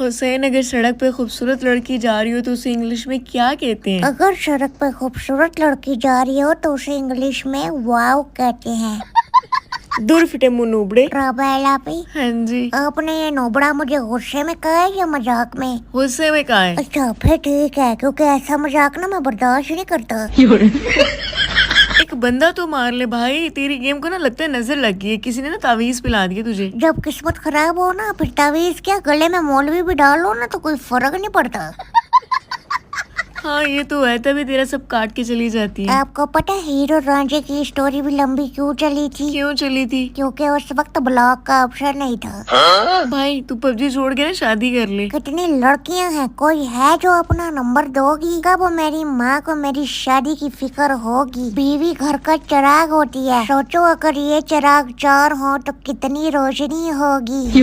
हुसैन, अगर सड़क पे खूबसूरत लड़की जा रही हो तो उसे इंग्लिश में क्या कहते हैं? अगर सड़क पर खूबसूरत लड़की जा रही हो तो उसे इंग्लिश में वाव कहते हैं। दूर फिटे मुंह नूबड़े। रबैला पे हाँ जी। आपने ये नोबड़ा मुझे गुस्से में कहा है या मजाक में? गुस्से में कहा है। अच्छा फिर ठीक है, क्योंकि ऐसा मजाक ना मैं बर्दाश्त ही नहीं करता। एक बंदा तो मार ले भाई, तेरी गेम को ना लगता है नजर लग गई है, किसी ने ना तावीज पिला दिया तुझे। जब किस्मत खराब हो ना फिर तावीज क्या, गले में मौलवी भी डालो ना तो कोई फर्क नहीं पड़ता। हाँ ये तो है, तभी तेरा सब काट के चली जाती है। आपको पता है हीरो रांझे की स्टोरी भी लंबी क्यों चली थी? क्यों चली थी? क्योंकि उस वक्त ब्लॉक का ऑप्शन नहीं था। भाई तू पबजी छोड़ के ना शादी कर ले। कितनी लड़कियां हैं, कोई है जो अपना नंबर दोगी? कब मेरी माँ को मेरी शादी की फिक्र होगी? बीवी घर का चिराग होती है, सोचो अगर ये चिराग चार हो तो कितनी रोशनी होगी।